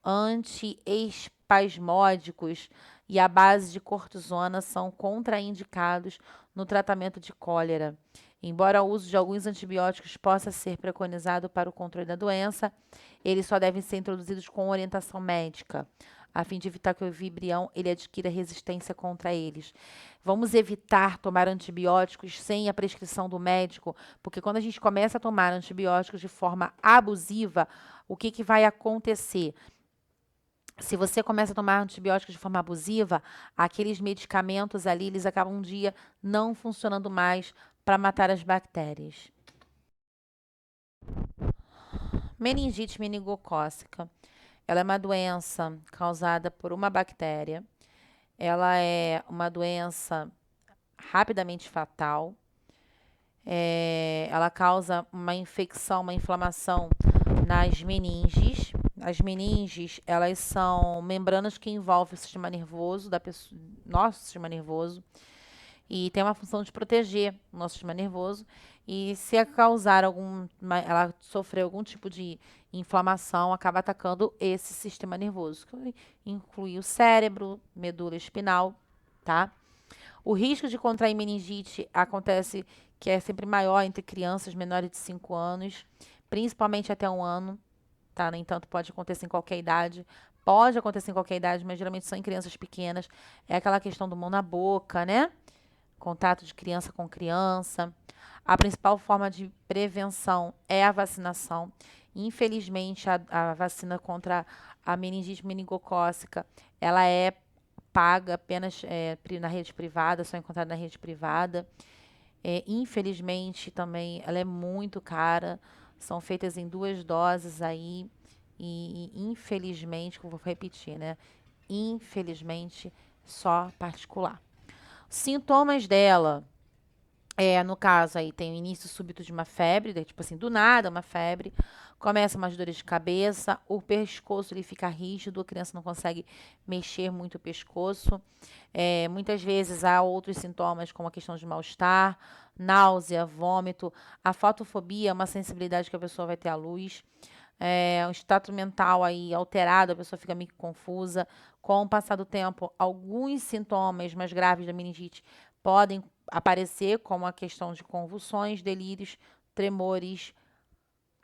antiespasmódicos e a base de cortisona são contraindicados no tratamento de cólera. Embora o uso de alguns antibióticos possa ser preconizado para o controle da doença, eles só devem ser introduzidos com orientação médica, a fim de evitar que o vibrião ele adquira resistência contra eles. Vamos evitar tomar antibióticos sem a prescrição do médico, porque quando a gente começa a tomar antibióticos de forma abusiva, o que vai acontecer? Se você começa a tomar antibióticos de forma abusiva, aqueles medicamentos ali, eles acabam um dia não funcionando mais para matar as bactérias. Meningite meningocócica. Ela é uma doença causada por uma bactéria. Ela é uma doença rapidamente fatal. Ela causa uma infecção, uma inflamação nas meninges. As meninges, elas são membranas que envolvem o sistema nervoso da pessoa, nosso sistema nervoso, e tem uma função de proteger o nosso sistema nervoso. E se ela sofrer algum tipo de inflamação, acaba atacando esse sistema nervoso, que inclui o cérebro, medula espinal, tá? O risco de contrair meningite acontece que é sempre maior entre crianças menores de 5 anos, principalmente até 1 ano, tá? No entanto, pode acontecer em qualquer idade. Pode acontecer em qualquer idade, mas geralmente são em crianças pequenas. É aquela questão do mão na boca, né? Contato de criança com criança. A principal forma de prevenção é a vacinação. Infelizmente, a vacina contra a meningite meningocócica, ela é paga apenas na rede privada, só encontrada na rede privada. Infelizmente, também, ela é muito cara. São feitas em 2 doses aí. E infelizmente, vou repetir, né? Infelizmente, só particular. Sintomas dela, no caso aí, tem o início súbito de uma febre, tipo assim, do nada uma febre, começa umas dores de cabeça, o pescoço ele fica rígido, a criança não consegue mexer muito o pescoço. Muitas vezes há outros sintomas, como a questão de mal-estar, náusea, vômito. A fotofobia é uma sensibilidade que a pessoa vai ter à luz. Um estado mental aí alterado, a pessoa fica meio confusa. Com o passar do tempo, alguns sintomas mais graves da meningite podem aparecer, como a questão de convulsões, delírios, tremores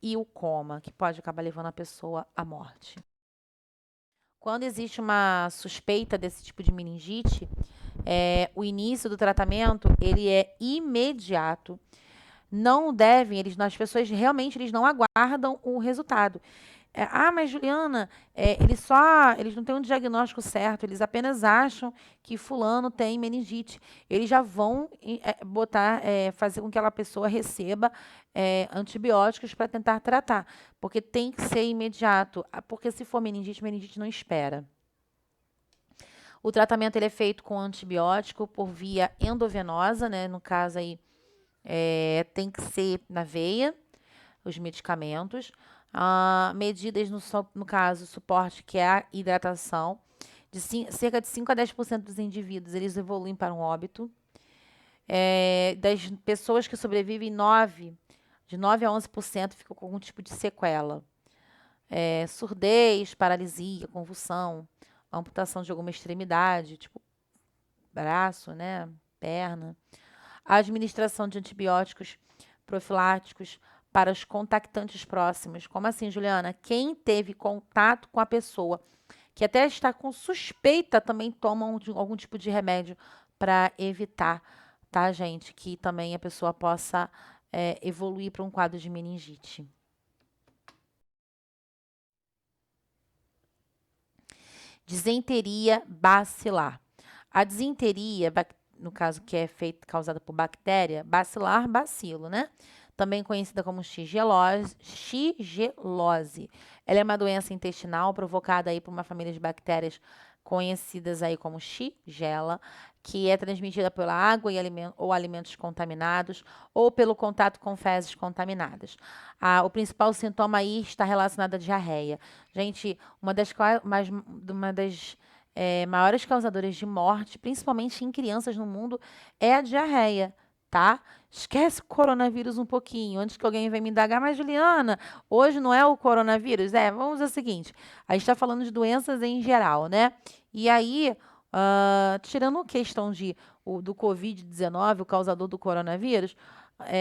e o coma, que pode acabar levando a pessoa à morte. Quando existe uma suspeita desse tipo de meningite, o início do tratamento ele é imediato. Não devem, as pessoas realmente eles não aguardam o resultado. Mas Juliana, eles não têm um diagnóstico certo, eles apenas acham que fulano tem meningite. Eles já vão fazer com que aquela pessoa receba antibióticos para tentar tratar, porque tem que ser imediato, porque se for meningite não espera. O tratamento ele é feito com antibiótico por via endovenosa, né? No caso aí, tem que ser na veia, os medicamentos. Medidas, no caso, suporte, que é a hidratação. Cerca de 5 a 10% dos indivíduos, eles evoluem para um óbito. Das pessoas que sobrevivem, de 9 a 11% ficam com algum tipo de sequela. surdez, paralisia, convulsão, amputação de alguma extremidade, tipo braço, né, perna. A administração de antibióticos profiláticos para os contactantes próximos. Como assim, Juliana? Quem teve contato com a pessoa que até está com suspeita também toma algum tipo de remédio para evitar, tá, gente? Que também a pessoa possa evoluir para um quadro de meningite. Disenteria bacilar. A disenteria, no caso que é causada por bactéria, bacilar, bacilo, né? Também conhecida como shigellose. Ela é uma doença intestinal provocada aí por uma família de bactérias conhecidas aí como Shigella, que é transmitida pela água ou alimentos contaminados ou pelo contato com fezes contaminadas. O principal sintoma aí está relacionado à diarreia. Gente, uma das maiores causadoras de morte, principalmente em crianças no mundo, é a diarreia, tá? Esquece o coronavírus um pouquinho, antes que alguém venha me indagar, mas Juliana, hoje não é o coronavírus? Vamos dizer o seguinte, a gente está falando de doenças em geral, né? E aí, tirando a questão do Covid-19, o causador do coronavírus,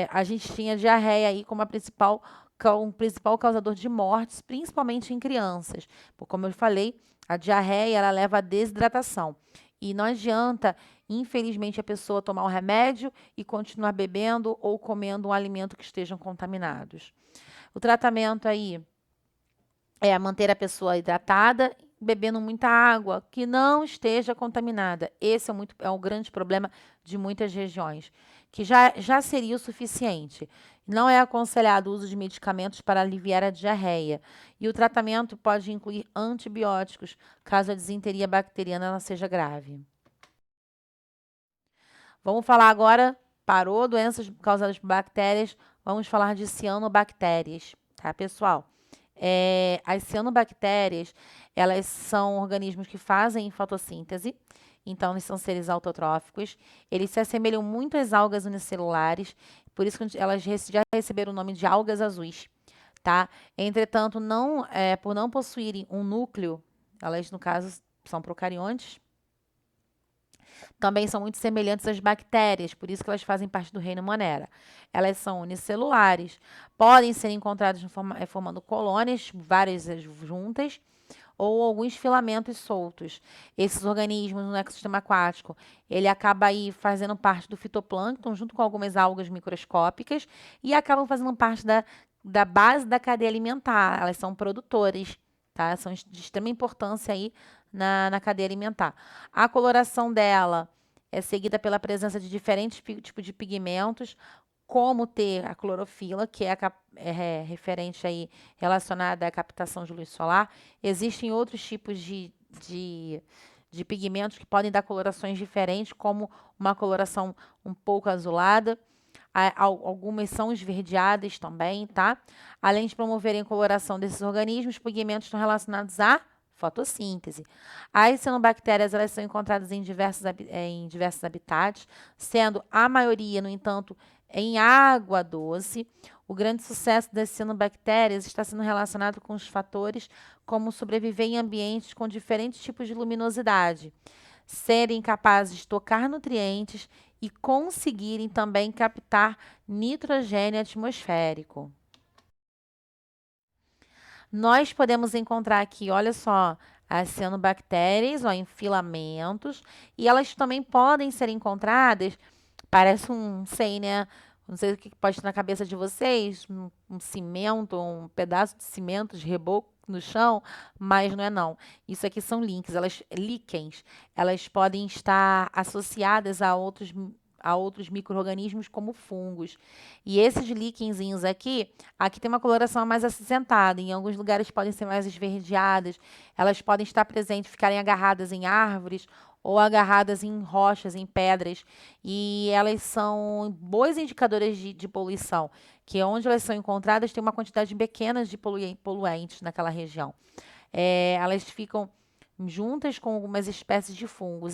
a gente tinha diarreia aí como um principal causador de mortes, principalmente em crianças. Como eu falei, a diarreia, ela leva à desidratação. E não adianta, infelizmente, a pessoa tomar um remédio e continuar bebendo ou comendo um alimento que estejam contaminados. O tratamento aí é manter a pessoa hidratada, bebendo muita água que não esteja contaminada. Esse é um grande problema de muitas regiões, que já seria o suficiente. Não é aconselhado o uso de medicamentos para aliviar a diarreia. E o tratamento pode incluir antibióticos, caso a disenteria bacteriana ela seja grave. Vamos falar agora, parou doenças causadas por bactérias, vamos falar de cianobactérias, tá, pessoal? As cianobactérias, elas são organismos que fazem fotossíntese, então eles são seres autotróficos, eles se assemelham muito às algas unicelulares, por isso que elas já receberam o nome de algas azuis, tá? Entretanto, por não possuírem um núcleo, elas, no caso, são procariontes, também são muito semelhantes às bactérias, por isso que elas fazem parte do reino Monera. Elas são unicelulares, podem ser encontradas formando colônias, várias juntas, ou alguns filamentos soltos. Esses organismos no ecossistema aquático, ele acaba aí fazendo parte do fitoplâncton, junto com algumas algas microscópicas, e acabam fazendo parte da base da cadeia alimentar. Elas são produtores, tá? São de extrema importância aí na cadeia alimentar. A coloração dela é seguida pela presença de diferentes tipos de pigmentos, como ter a clorofila, que é referente aí relacionada à captação de luz solar. Existem outros tipos de pigmentos que podem dar colorações diferentes, como uma coloração um pouco azulada. Algumas são esverdeadas também, tá? Além de promoverem a coloração desses organismos, pigmentos estão relacionados à fotossíntese. As cianobactérias, elas são encontradas em diversos habitats, sendo a maioria, no entanto, em água doce. O grande sucesso das cianobactérias está sendo relacionado com os fatores como sobreviver em ambientes com diferentes tipos de luminosidade, serem capazes de tocar nutrientes e conseguirem também captar nitrogênio atmosférico. Nós podemos encontrar aqui, olha só, as cianobactérias, ó, em filamentos, e elas também podem ser encontradas, parece sei, né? Não sei o que pode estar na cabeça de vocês, um cimento, um pedaço de cimento de reboco no chão, mas não é não. Isso aqui são líquens. Elas podem estar associadas a outros micro-organismos como fungos. E esses líquenzinhos aqui tem uma coloração mais acinzentada, em alguns lugares podem ser mais esverdeadas, elas podem estar presentes, ficarem agarradas em árvores ou agarradas em rochas, em pedras, e elas são boas indicadoras de poluição, que é onde elas são encontradas tem uma quantidade pequena de poluentes naquela região. Elas ficam juntas com algumas espécies de fungos.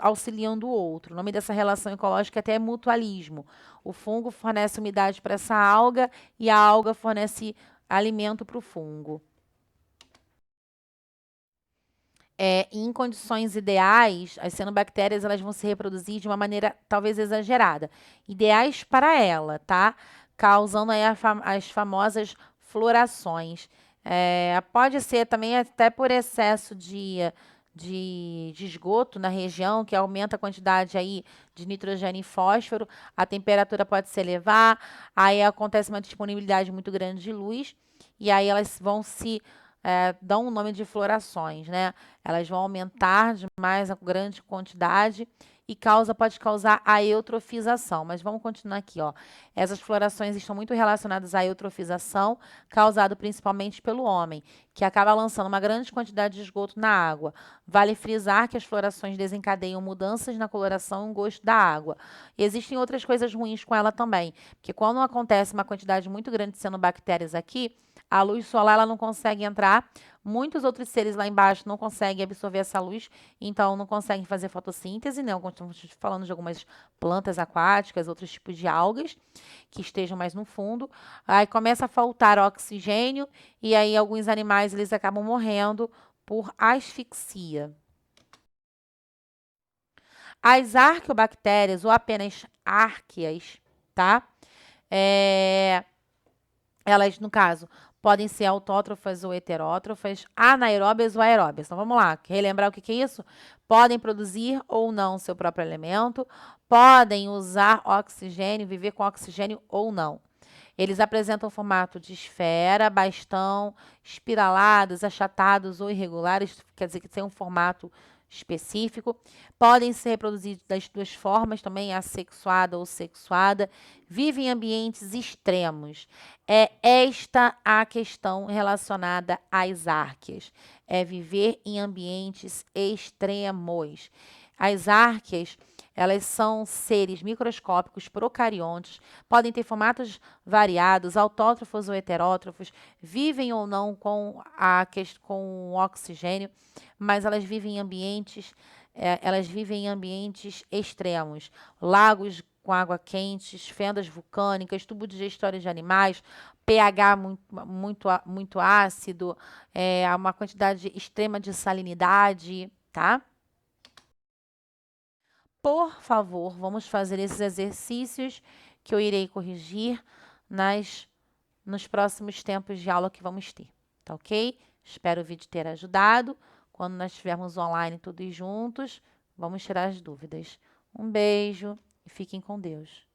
Auxiliando o outro. O nome dessa relação ecológica até é mutualismo. O fungo fornece umidade para essa alga e a alga fornece alimento para o fungo. Em condições ideais, as cianobactérias elas vão se reproduzir de uma maneira talvez exagerada. Ideais para ela, tá? Causando aí as famosas florações. Pode ser também até por excesso de esgoto na região, que aumenta a quantidade aí de nitrogênio e fósforo, a temperatura pode se elevar, aí acontece uma disponibilidade muito grande de luz, e aí elas vão se dão o nome de florações, né? Elas vão aumentar demais a grande quantidade e pode causar a eutrofização. Mas vamos continuar aqui, ó. Essas florações estão muito relacionadas à eutrofização, causado principalmente pelo homem, que acaba lançando uma grande quantidade de esgoto na água. Vale frisar que as florações desencadeiam mudanças na coloração e gosto da água. E existem outras coisas ruins com ela também, porque quando acontece uma quantidade muito grande de cianobactérias aqui, a luz solar ela não consegue entrar, muitos outros seres lá embaixo não conseguem absorver essa luz, então não conseguem fazer fotossíntese, né? Estamos falando de algumas plantas aquáticas, outros tipos de algas que estejam mais no fundo. Aí começa a faltar oxigênio e aí alguns animais eles acabam morrendo por asfixia. As arqueobactérias, ou apenas árqueas, tá? Elas, no caso, podem ser autótrofas ou heterótrofas, anaeróbias ou aeróbias. Então, vamos lá, relembrar o que é isso? Podem produzir ou não seu próprio elemento, podem usar oxigênio, viver com oxigênio ou não. Eles apresentam formato de esfera, bastão, espiralados, achatados ou irregulares, quer dizer que tem um formato específico. Podem ser reproduzidos das duas formas, também assexuada ou sexuada. Vivem em ambientes extremos. É esta a questão relacionada às árqueas. É viver em ambientes extremos. As árqueas, elas são seres microscópicos procariontes, podem ter formatos variados, autótrofos ou heterótrofos, vivem ou não com oxigênio, mas elas vivem em ambientes extremos, lagos com água quente, fendas vulcânicas, tubo digestório de animais, pH muito ácido, uma quantidade extrema de salinidade, tá? Por favor, vamos fazer esses exercícios que eu irei corrigir nos próximos tempos de aula que vamos ter, tá ok? Espero o vídeo ter ajudado. Quando nós estivermos online todos juntos, vamos tirar as dúvidas. Um beijo e fiquem com Deus.